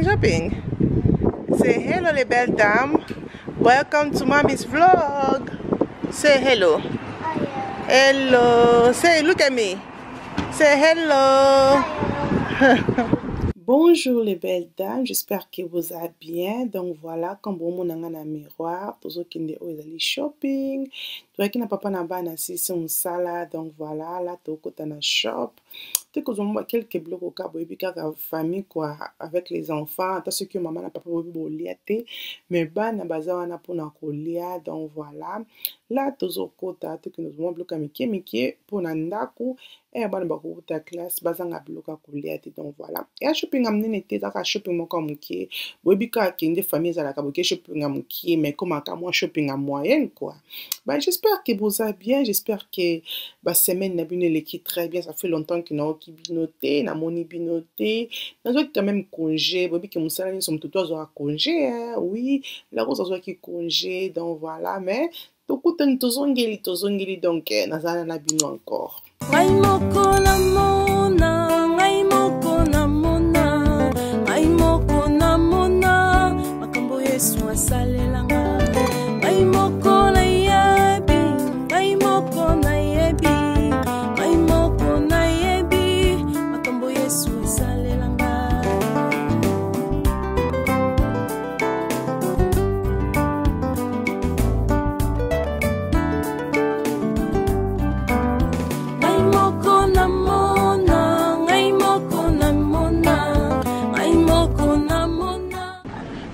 Shopping. Say hello, les belles dames. Welcome to mommy's vlog. Say hello. Hello. Say, look at me. Say hello. Bonjour les belles dames, j'espère que vous allez bien. Donc voilà, comme vous m'avez dans un miroir, tous ceux qui ont des shopping, tous ceux qui n'ont pas na bana si c'est une salade. Donc voilà, là tu as un shop. Tu sais que vous avez quelques blocs au cas où famille quoi avec les enfants. Tu sais que maman n'a pas pu lier, mais bana baza na pour na kolia. Donc voilà, là tous au côté tu que nous avons bloc à Mickey pour nandaku. Et bana bako ta classe bazanga bloc à kolia. Donc voilà. Et shopping amné était dans shopping mon comme qui bobika qui des familles à la kaboke shopping à qui mais comme à moi shopping à moyenne quoi. Bah j'espère que vous allez bien, j'espère que la semaine n'a bien l'équipe très bien, ça fait longtemps que nous qui binoté, na moni binoté, nous avons quand même congé, bobika mon salaire nous sommes tous à congé hein, oui, la rose a qui congé donc voilà mais tout coûte tozongeli donc nazana na bino encore.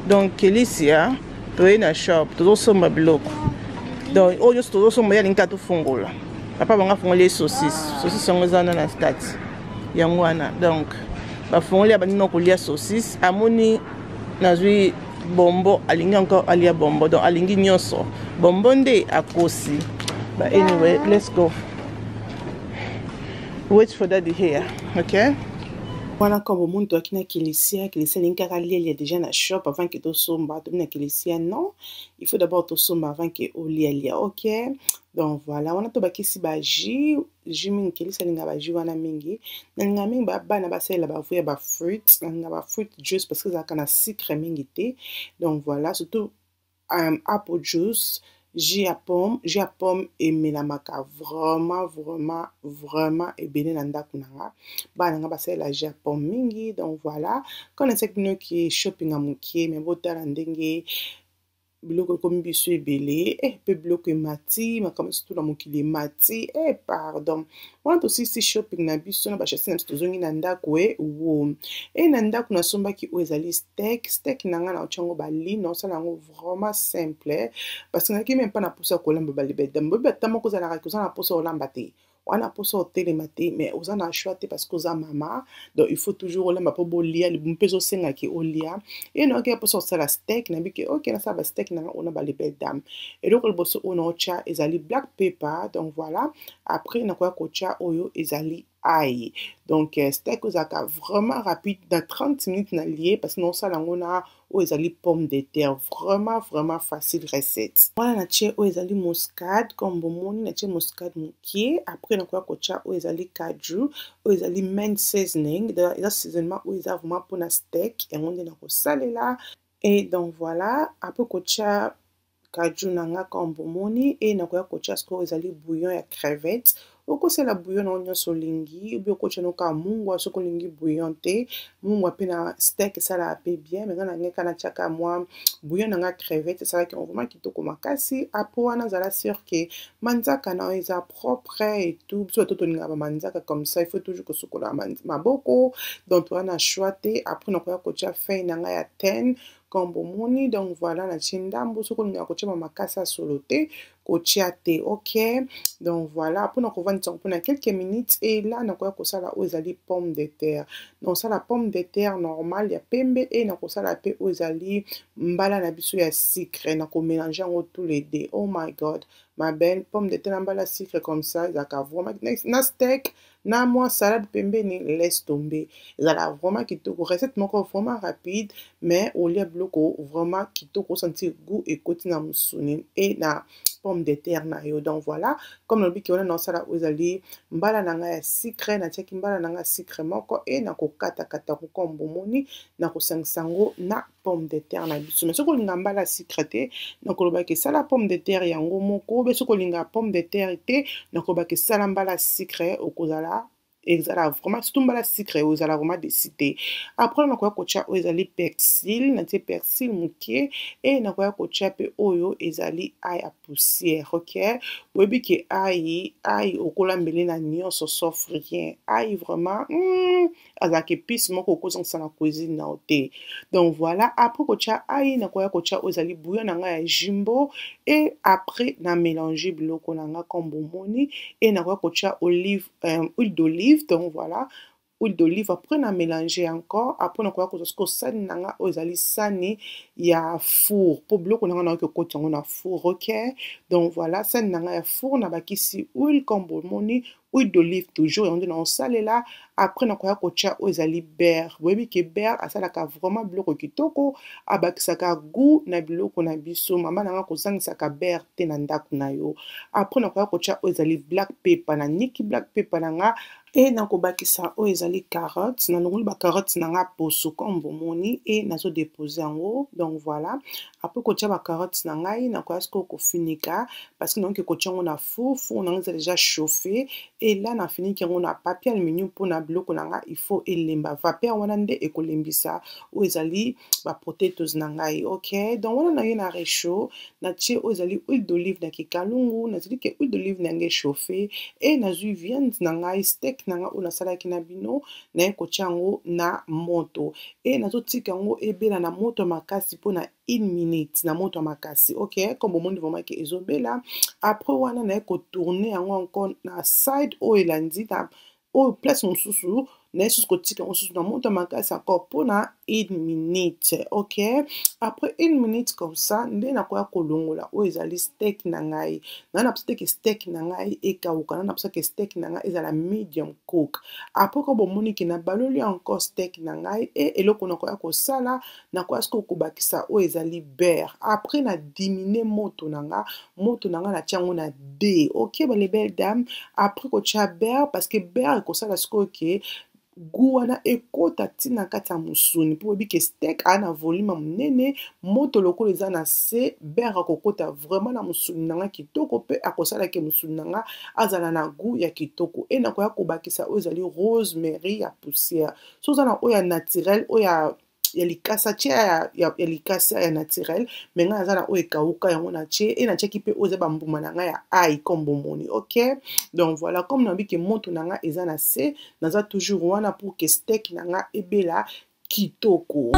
Donc Alicia, tu es na shop, tu dois sommer bloc. Donc aujourd'hui tu dois sommer les quatre fongola. Papa va faire les saucisses sont les na start. Yangwana donc ba fongola ba nino kolia saucisse amoni nazwi bombo alingi encore alia bombo donc alingi nyonso bombo nde akosi. But anyway, let's go. Wait for daddy here, okay? Voilà comme au monde toi qui n'a Alicia l'inkara lié déjà na shop avant que tu somba tu na Alicia non il faut d'abord tu somba avant que au lié ok donc voilà on a to bakisi ba jus mingi Alicia linga ba jus wana mingi na linga mingi ba na ba sela ba vuya ba fruit na ba fruit juice parce que ça kana sucre mingi té donc voilà surtout apple juice jus à pomme et melamaka vraiment et bien nanda kunanga ba nanga ba la jus à pomme mingi donc voilà quand on sait que qui shopping à mukie mais botala ndenge biloko comme biso ebele pe biloko mati ma comme surtout na mokili mati pardon wana aussi si shopping na biso na ba chassi na tozongi na ndako wo na ndako na sombaki o ezali steak nanga na ochango bali na osala yango vraiment simple parce que naki même pas na posa kolamba balibeda mbobe tamo kozala na posa olamba te on a pour sortir les matins mais aux en a choisi parce que aux maman donc il faut toujours là ma pour bolia le bon peso senga qui olia et non qui pour sortir la steak na biki ok na ça ba steak na on a ba les belles dames et donc le boss on a cha ezali black pepper donc voilà après na quoi kocha oyo ezali ail donc steak aux aka vraiment rapide dans 30 minutes na lié parce que non ça là on a ou ezali pomme de terre vraiment facile recette voilà na che ou ezali muscade comme bomoni na che muscade mukie après na quoi kocha ou ezali kaju ou ezali mint seasoning de assaisonnement ou ezali vraiment pour na steak et on est na ko salela et donc voilà après kocha kaju nanga comme bomoni et na quoi kocha sko ezali bouillon ya crevette okosala bouillon na nyonso olingi ou bien okotia noka mungwa soki olingi bouillon te mungwa pe na steak esalaka pe bien mais nga na ngai kana tiaka mwa bouillon na nga crevette esalaki vraiment kitoko makasi apres wana zala sûr ke manzaka na oyo eza propre et tout biso bato tolingaka bamanzaka comme ça il faut toujours kosukola maboko donc wana choix te apres nakoya kotia feuille na ngai ya ten comme bomoni donc voilà na tie ndambo soki olingaka kotia bamakasi ya solo te kotia te ok donc voilà mpona kovandisa mpona quelques minutes et là nakoya kosala oyo ezali pomme de terre donc osala pomme de terre normal ya pembe e nakosala pe oyo ezali mbala na biso ya sucre nakomélange yango tous les deux oh my god ma belle pomme de terre na mbala sucre comme ça ezalaka vraiment na steak na mwa salade pembeni laisse tomber ezala vraiment kitoko recette moko vraiment rapide mais olia biloko vraiment kitoko sentir goût ekoti na musuni et na pomme de terre na yo donc voilà comme lobi ki wana na osala ezali mbala na ngai ya sucre natiaki mbala na ngai ya sucre moko e nakokatakata kokombo moni nakosangisa yango na pomme de terre na biso mais soki olinga mbala ya sucre te nakolobaki esala pomme de terre yango moko be soki olinga pomme de terre te nakolobaki esala mbala ya sucre okozala ezala vraiment surtout mbala sucre ezala vraiment décidé après nakoya kotia oyo ezali persil natie persil moke e nakoya kotia pe oyo ezali ail ya poussière ok boyebi ke ail okolambeli na nyonso sauf rien ail vraiment azalaka épice moko okozongisa na cuisine na te donc voilà après kotia ail nakoya kotia oyo ezali bouillon na ngai ya jumbo et après na mélanger biloko na ngai comme bomoni et nakoya kotia huile d'olive donc voilà huile d'olive après na mélanger encore après nakoya kozwa sani na nga oyo ezali sani ya four po biloko na nga nayoki okoti yango na four ok donc voilà sani na nga ya four nabakisi huile comme bomoni huile d'olive toujours yango nde na osalela après nakoya kotia oyo ezali beurre boyebi ke beurre asalaka vraiment biloko kitoko abakisaka goût na biloko na biso mama na nga kozangisaka beurre te na ndako na yo après nakoya kotia oyo ezali black pepper na niki black pepper na nga e nakobakisa oyo ezali carotte nalongoli bacarotte na nga poso comme bomoni e nazodepose yango donc voilà après kotia bacarotte na ngai nakoya sikoyo kofinika parce que nayoki kotia yango na four na nga eza déjà chauffé et là nafiniki yango na papier aluminium mpona biloko na nga il faut elemba vapeur wana nde ekolembisa oyo ezali bapotatoes na ngai ok donc wana na ye na réchaud natie oyo ezali huile d'olive na kikalungu nazali ke huile d'olive na ngai chauffé e nazwi viande na ngai steak na nga oyo nasalaki na bino naye kotia yango na moto e nazotika yango ebela na moto makasi mpona 1 minute na moto makasi ok comme bomoni vraiment ke ezobela après wana naye kotourne yango encore na side oyo elandi na oyo place mosusu naye susu kotika yango susu na moto makasi encore mpona 1 minute ok après 1 minute comme ça nde nakoya kolongola oyo ezali steak na ngai na napesa ke steak na ngai ekauka na napesa ke steak na ngai ezala medium cook après ko bomoni ke na baloli encore steak na ngai e eloko nakoya kosala nakoya siko kobakisa oyo ezali beurre après na diminuer moto na nga na tia yango na D ok les belles dames après kotia beurre parce que beurre ekosala sikoyo ke goût wana ekota ntina kati ya musuni mpo oyebi ke steak aa na volume monene moto lokolo eza na se beurre akokota vraiment na musuni na nga kitoko mpe akosala ke musuni na nga azala na goût ya kitoko e nakoya kobakisa oyo ezali rosemary ya poussière so oza na oyo ya naturel oyo ya likasa tia ya likasa ya naturel mais nga naza na oyo ekauka yango na tie e natiaki mpe oyo eza bambuma na nga ya ail comme bomoni ok donc voilà comme nabi ke moto na nga eza na se naza toujours wana pour que steak na nga ebela kitoko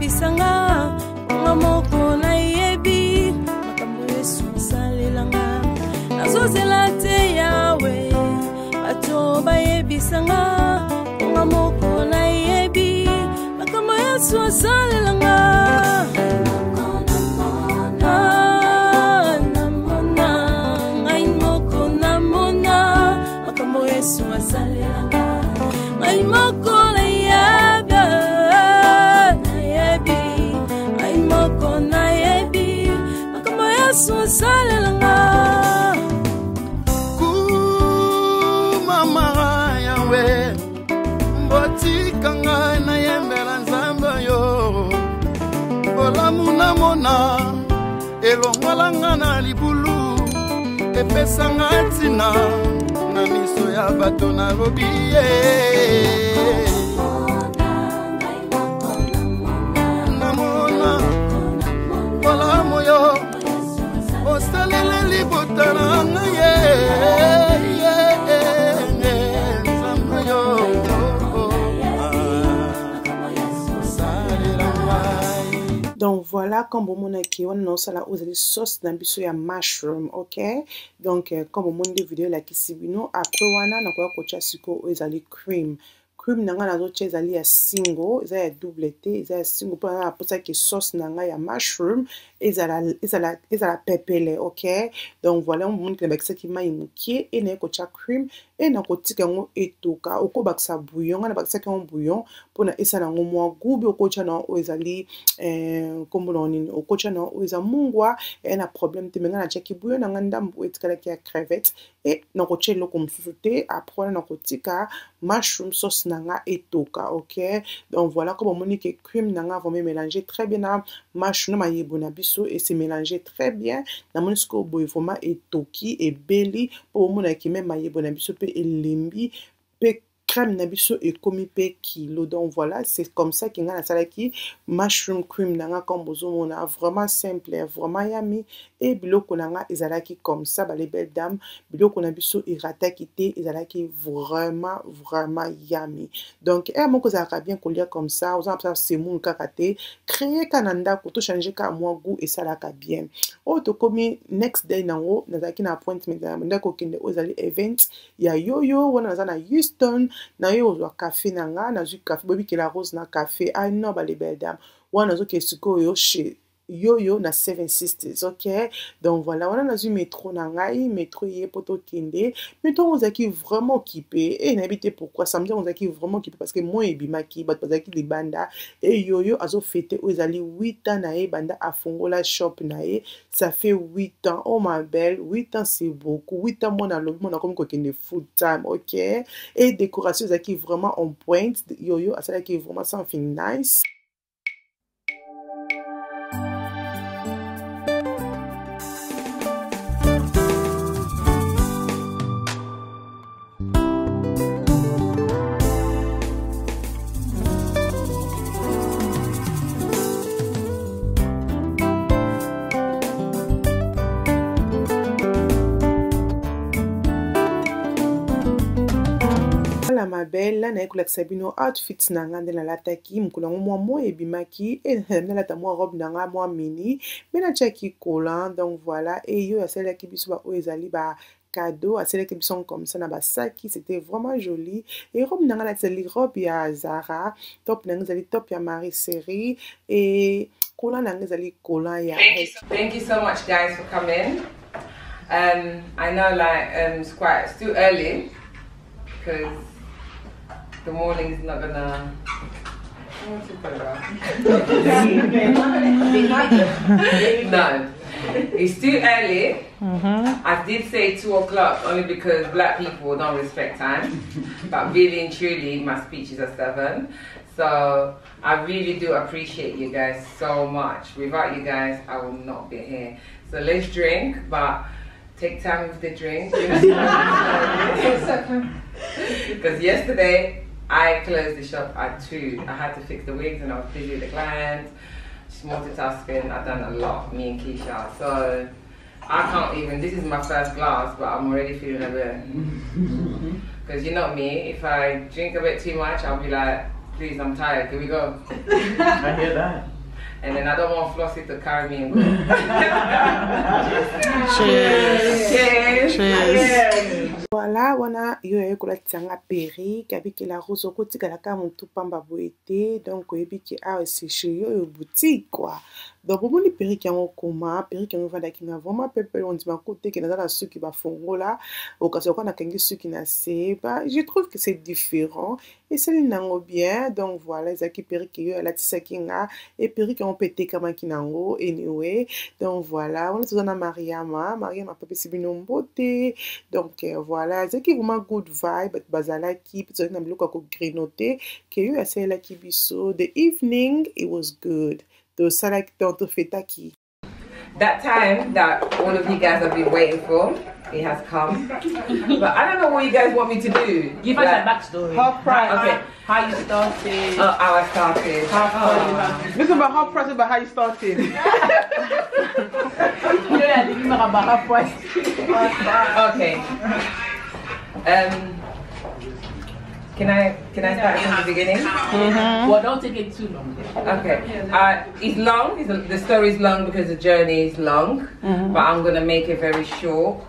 Bisanga ngamoko na yebi makambo Yesu salelanga nazozela te yawe bato bayebisanga ngamoko na yebi makambo Yesu salelanga tikanga na yembela nzambe yo bolamu na mona elongolanga na libulu epesanga ntina na miso ya bato na lobi namona bolamu yo osalele libota na ngai nzambe yo Donc voilà, comme vous m'avez dit, on a la sauce d'ambition ya mushroom, ok? Donc comme vous m'avez vidéo la kisibino, après wana na kwa kocha siko ezali cream. Cream nanga na zoche ezali ya single, ezali ya double T, ezali ya single pour ça que sauce nanga ya mushroom ezala pepele, ok? Donc voilà, on montre que ça qui m'a imukie et na kocha cream et na kotika ngo etoka, oko baksa bouillon, na baksa ka bouillon pour na esala ngo mwa goût, okocha na ezali comme on dit, okocha na eza mungwa et na problème te menga na chaki bouillon na ndambu etikala ki ya crevette et na kocha loko msusu te après na kotika mushroom sauce nanga etoka, ok? Donc voilà, comme on dit que cream nanga va mélanger très bien na mushroom na yebona biso et c'est mélangé très bien na monisco boy vraiment etoki et belly pour mona ki même yebona biso pe elimbi pe crème na biso et komi pe kilo. Donc voilà, c'est comme ça qu'il y a la qui mushroom cream nanga comme bozo mona vraiment simple, vraiment yummy et biloko nanga ezalaki comme ça les belles dames biloko na biso irata kité ezalaki vraiment yummy. Donc mon ko zaka bien kolia comme ça, aux ça c'est mon kakate créer kananda ko to changer ka moi goût et ça la ka bien. O to komi next day nango nazaki na appointment na ko kende ozali event ya yoyo wana na Houston na yo ozwa café nanga na zu café bobi ke la rose na café ah non les belles dames wana zo ke siko yo chez yoyo na Seven Sisters, ok? Donc voilà, on a eu métro nangai, métro yé poto kende, métro on zaki vraiment occupé et n'habité pourquoi samedi on zaki vraiment occupé parce que moi et bimaki bat zaki li banda et yoyo azo fêté aux ali 8 ans nae banda a fongola shop nae, ça fait 8 ans. Oh ma belle, 8 ans c'est beaucoup. 8 ans moi na lobby moi na comme quoi kende full time, ok? Et décoration zaki vraiment on pointe, yoyo ça qui vraiment something nice. Ma belle, là, na la sabino outfit nanga de la lataki, mkula moi et bimaki, et na la moi robe nanga moi mini, mais na chaki collant, donc voilà, et yo a celle qui biso ba oezali ba cadeau, à celle qui sont comme ça na ba saki, c'était vraiment joli, et robe nanga la celle robe ya Zara, top nanga zali top ya Marie Série, et collant nanga zali collant ya. Thank you so much guys for coming. I know like it's too early because the morning is not gonna. No, it's too early. I did say 2 o'clock only because black people don't respect time. But really and truly, my speech is at 7. So I really do appreciate you guys so much. Without you guys, I will not be here. So let's drink, but take time with the drink. Because yesterday, I closed the shop at 2. I had to fix the wigs and I was busy with the clients, just multitasking. I've done a lot, me and Keisha. So I can't even, this is my first glass, but I'm already feeling a bit. Because you know me, if I drink a bit too much, I'll be like, please, I'm tired, can we go? I hear that. And then I don't want Flossie to carry me and go. Cheers. Cheers. Voilà, wana yo ekola tsanga peri kabiki la rose kotika la ka mutu pamba boete donc oyebi ki a c'est chez yo boutique quoi. donc bomoni perruque yango koma perruque yango evandaki nga vraiment pepe ondima koteke naza na suki bafongola okasi okwa nakangi suki na se je trouve que c'est différent esali nango bien donc voilà ezalaki perruque oyo alatisaki nga e perruque yango mpe etekamaki nango anyway donc voilà wana toza na mariama apapesi bino mbote donc voilà ezalaki vraiment good vibe bato bazalaki mpe tozalaki na biloko ya kogrinote ke oyo asalelaki biso the evening it was good tosalaki tofetaki. That time that all of you guys have been waiting for, it has come. But I don't know what you guys want me to do. Give us a backstory. Half price. Okay. How you started. How I started. This is about half price, about how you started. Okay. Can I start from the beginning? Well, don't take it too long. Okay. It's long. The story is long because the journey is long. But I'm gonna make it very short.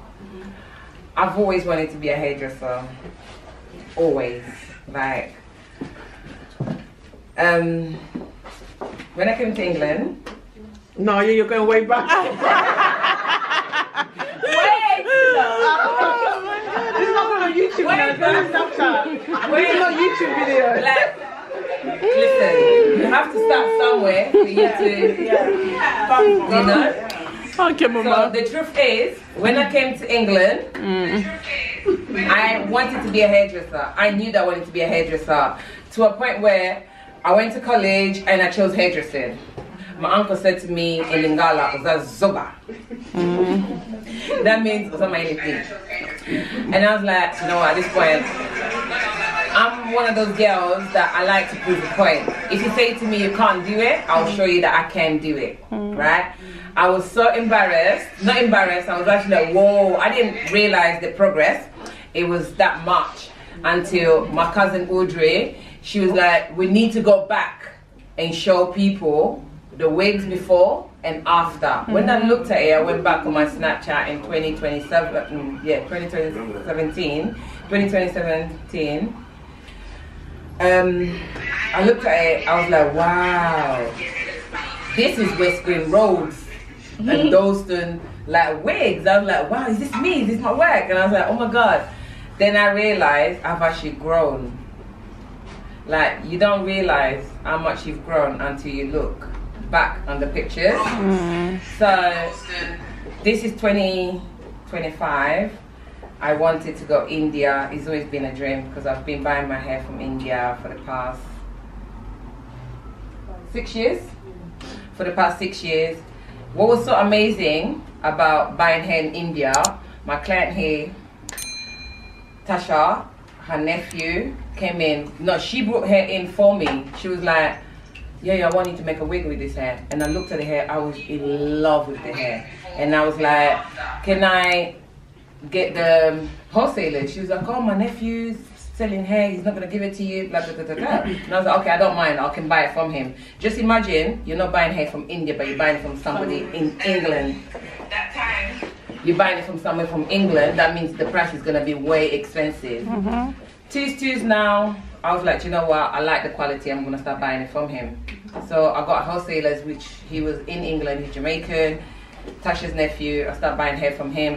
I've always wanted to be a hairdresser. Always. Like. When I came to England. No, you're going way back. Wait. This is not on YouTube. Wait, This is not YouTube video. Like, listen, you have to start somewhere for you to, you know. Okay, Mama. So the truth is, when I came to England, I wanted to be a hairdresser. I knew that I wanted to be a hairdresser to a point where I went to college and I chose hairdressing. My uncle said to me in Lingala, Zoba. That means anything. And I was like, you know what, at this point, I'm one of those girls that I like to prove a point. If you say to me you can't do it, I'll show you that I can do it, right? I was so embarrassed, not embarrassed, I was actually like, whoa, I didn't realize the progress. It was that much until my cousin Audrey, she was like, we need to go back and show people the wigs before and after. When I looked at it, I went back on my Snapchat in 2017. I looked at it, I was like, wow, this is West Green Roads and Dalston, like wigs. I was like, wow, is this me? Is this my work? And I was like, oh my God. Then I realized I've actually grown. Like, you don't realize how much you've grown until you look back on the pictures. So this is 2025. I wanted to go India. It's always been a dream because I've been buying my hair from India for the past 6 years. For the past 6 years. What was so amazing about buying hair in India, my client here, Tasha, her nephew, came in. No, she brought hair in for me. She was like, yeah, I want you to make a wig with this hair. And I looked at the hair, I was in love with the hair. And I was like, can I get the wholesaler? She was like, oh, my nephew's selling hair, he's not gonna give it to you, blah, blah, blah, blah, blah. And I was like, okay, I don't mind, I can buy it from him. Just imagine, you're not buying hair from India, but you're buying it from somebody in England. That time, you're buying it from somewhere from England, that means the price is gonna be way expensive. Twos now, I was like, you know what, I like the quality, I'm gonna start buying it from him. So I got wholesalers, which he was in England, he's Jamaican. Tasha's nephew, I started buying hair from him,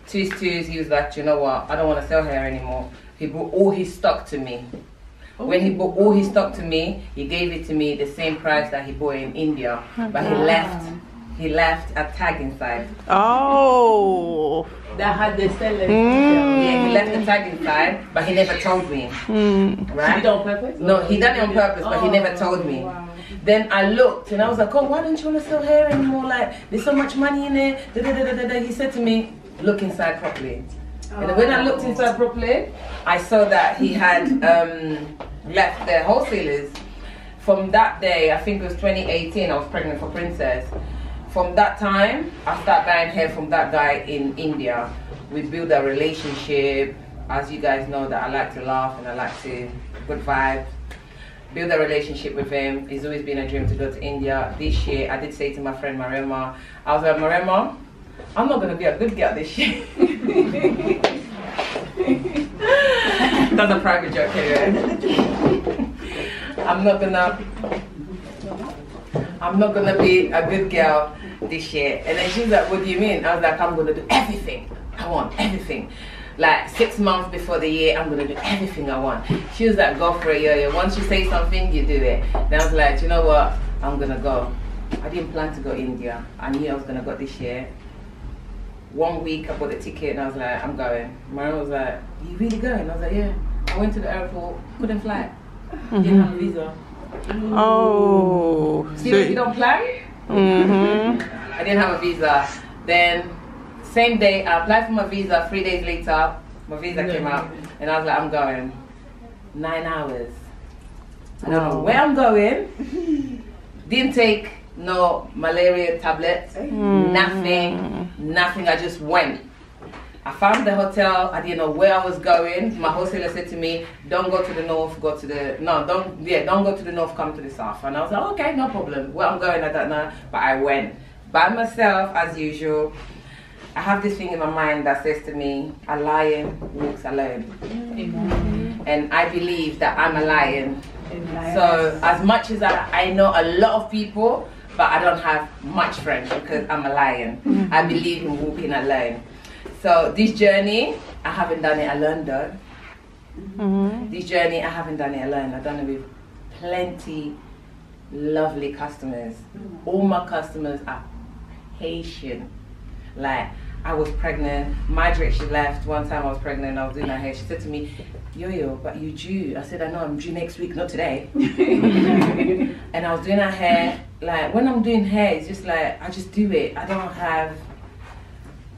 Twos, he was like, you know what, I don't want to sell hair anymore. He brought all his stock to me. When he bought all his stock to me, he gave it to me the same price that he bought in India. But he left a tag inside. Oh. That had the seller. Yeah, he left the tag inside, but he never told me. Right? He did it on purpose? No, he done it on purpose, but he never told me. Wow. Then I looked and I was like, oh, why don't you want to sell hair anymore? Like, there's so much money in it. Da, da, da, da, da. He said to me, look inside properly. And when I looked inside properly, I saw that he had left the wholesalers. From that day, I think it was 2018, I was pregnant for Princess. From that time, I started buying hair from that guy in India. We built a relationship. As you guys know that I like to laugh and I like to good vibe. Build a relationship with him. It's always been a dream to go to India. This year, I did say to my friend Marema, I was like, Marema, I'm not gonna be a good girl this year. That's a private joke anyway. I'm not I'm not gonna be a good girl this year. And then she's like, what do you mean? I was like, I'm gonna do everything. I want everything. Like 6 months before the year, I'm gonna do everything I want. She was like, go for it, yo. Once you say something, you do it. Then I was like, you know what? I'm gonna go. I didn't plan to go India. I knew I was gonna go this year. 1 week I bought the ticket and I was like, I'm going. Marion was like, you really going? I was like, yeah. I went to the airport, couldn't fly. Didn't have a visa. Oh. See, if you don't plan? I didn't have a visa. Then, same day, I applied for my visa. 3 days later, my visa came out. And I was like, I'm going. 9 hours. I don't know where I'm going. Didn't take no malaria tablets. Nothing. I just went. I found the hotel. I didn't know where I was going. My wholesaler said to me, don't go to the north, go to the, no, don't go to the north, come to the south. And I was like, okay, no problem. Where I'm going, I don't know. But I went by myself as usual. I have this thing in my mind that says to me, a lion walks alone. And I believe that I'm a lion. So as much as I know a lot of people, but I don't have much friends because I'm a lion. I believe in walking alone. So this journey, I haven't done it alone though. This journey, I haven't done it alone. I've done it with plenty lovely customers. All my customers are patient. Like, I was pregnant, Margaret, she left. One time I was pregnant, I was doing her hair. She said to me, Yo, but you due. I said, I know, I'm due next week, not today. And I was doing her hair. Like, when I'm doing hair, it's just like, I just do it. I don't have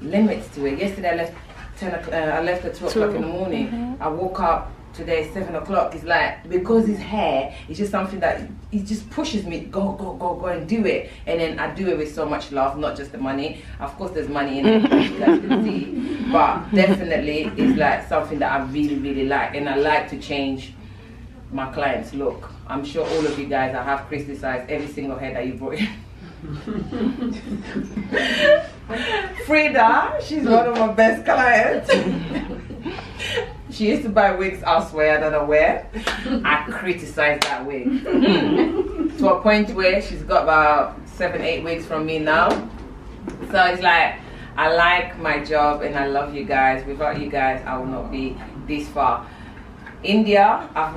limits to it. Yesterday I left 10 o'clock, I left at 2 o'clock in the morning. I woke up today 7 o'clock. It's like, because his hair, it's just something that it just pushes me, go and do it. And then I do it with so much love, not just the money. Of course there's money in it, as you guys can see, but definitely it's like something that I really like, and I like to change my clients' look. I'm sure all of you guys, I have criticized every single hair that you brought in. Frida, she's one of my best clients. She used to buy wigs elsewhere, I don't know where. I criticized that wig to a point where she's got about 7-8 wigs from me now. So it's like, I like my job and I love you guys. Without you guys, I will not be this far. India, I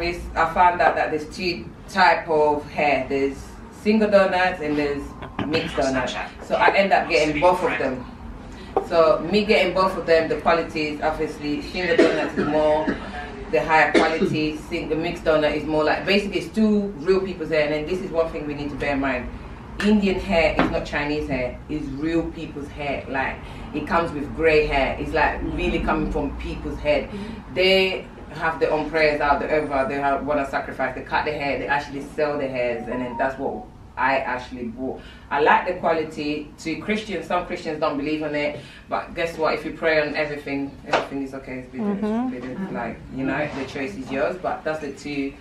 found out that there's 2 types of hair. There's single donuts and there's mixed donuts. So I end up getting both of them. So me getting both of them, the qualities, obviously, single donut is more the higher quality. The mixed donut is more like, basically it's 2 real people's hair. And then this is one thing we need to bear in mind. Indian hair is not Chinese hair, it's real people's hair. Like, it comes with grey hair. It's like really coming from people's head. They have their own prayers out there, they want to sacrifice, they cut their hair, they actually sell their hairs, and then that's what I actually bought. I like the quality. To Christians, some Christians don't believe in it, but guess what? If you pray on everything is okay. It's like, you know, the choice is yours. But that's the 2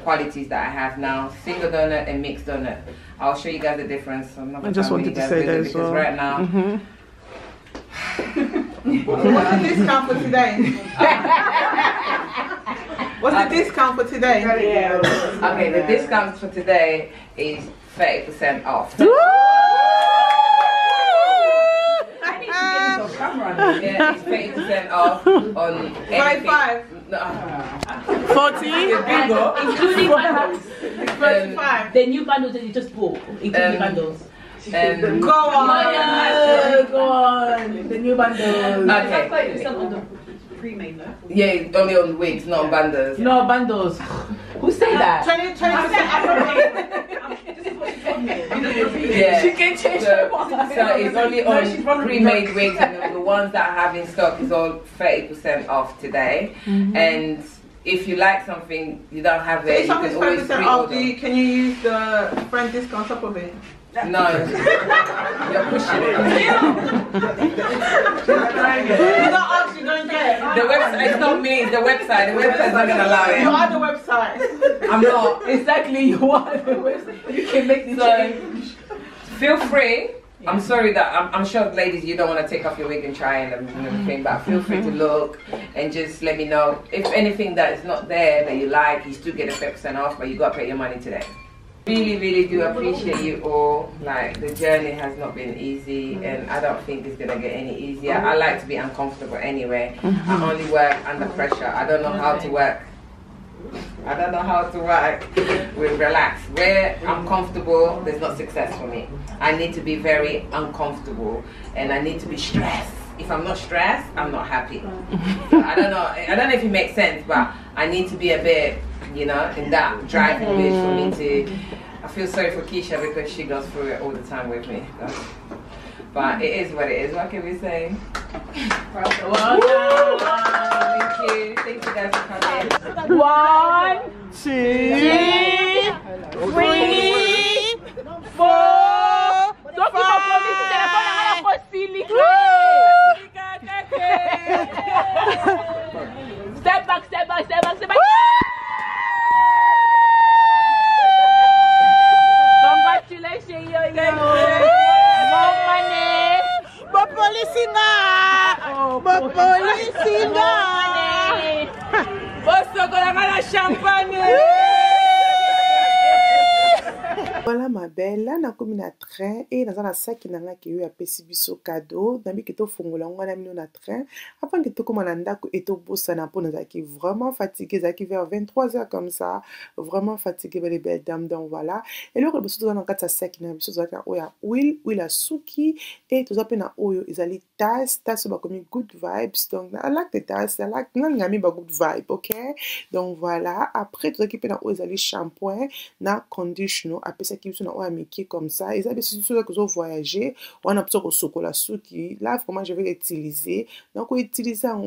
qualities that I have now: single donut and mixed donut. I'll show you guys the difference. I'm not I just wanted to say that as well. Right now. What's the discount for today? What's the discount for today? Yeah. Okay, the discount for today is 30% off. I need to get this on camera. Yeah, it's 30% off on anything. 40? Including bundles. 35. The new bundles that you just bought, including bundles. Go on. Go on. The new bundles. Okay. Pre-made, no? Yeah, only on wigs, not on bundles. No bundles. Who say that? 20%. Yeah. She can change her mind. So it's only on pre-made wigs, and the ones that I have in stock is all 30% off today. And if you like something you don't have it, If you can always something's 30% off, pre-order. can you use the friend discount on top of it? No, you're pushing it. You don't ask, you don't get. The website, it's not me, it's the website. The website's not gonna allow You it. are the website. I'm not. Exactly, you are the website. You can make the change. Feel free. I'm sorry that I'm sure, ladies, you don't want to take off your wig and try and everything, but feel free to look and just let me know if anything that is not there that you like. You still get a 30% off, but you gotta pay your money today. Really do appreciate you all. Like, the journey has not been easy, and I don't think it's gonna get any easier. I like to be uncomfortable anyway. I only work under pressure. I don't know how to work. I don't know how to work with relax. Where I'm comfortable, there's not success for me. I need to be very uncomfortable, and I need to be stressed. If I'm not stressed, I'm not happy. So I don't know if it makes sense, but I need to be a bit, you know, in that driving bit for me to. I feel sorry for Keisha because she goes through it all the time with me. But it is what it is. What can we say? Well done. Thank you guys for coming. 1, 2, 3, 4. Don't keep on police telephone. I'm gonna go silly. Step back. Congratulations, yo. More money. Voilà ma belle, là na komi na train et dans un sac na nga ki yo apesi biso cadeau, na bi ki to fongola ngo na mino na train, avant que to koma na ndako et to bossa na po na zaki vraiment fatigué, zaki vers 23h comme ça, vraiment fatigué les belles dames, donc voilà. Et là ko biso to na kata sac na biso zaka oya huile à suki et to zape na oyo ezali tasse ba komi good vibes, donc I like the tasse, I like ngami ba good vibe, OK? Donc voilà, après to zaki pe na oyo ezali shampoing na conditioner apesa qui sont à métier comme ça. Ils avaient ceux qui ont voyagé, on a besoin de chocolat souki. Là, vraiment, je vais l'utiliser. Donc, on utilise un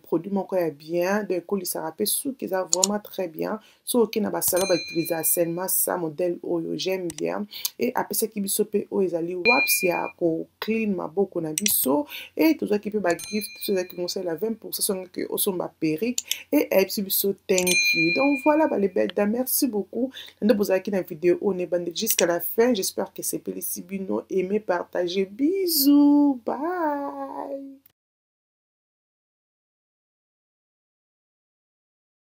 produit bien, de colis ça rappelle souki, ça vraiment très bien. So, qui n'a pas ça, on va utiliser seulement ça modèle oyo, j'aime bien. Et après ça, qui bisope o ezali waps ya ko clean ma boko na biso et tout ça qui peut ba gift, tout ça qui conseille la 20% que au son ba perruque et biso thank you. Donc voilà les belles dames, merci beaucoup. Vous avez dans la vidéo, on est bandé jusqu'à la fin. J'espère que c'est Pélicibino. Aimez, partagez. Bisous. Bye.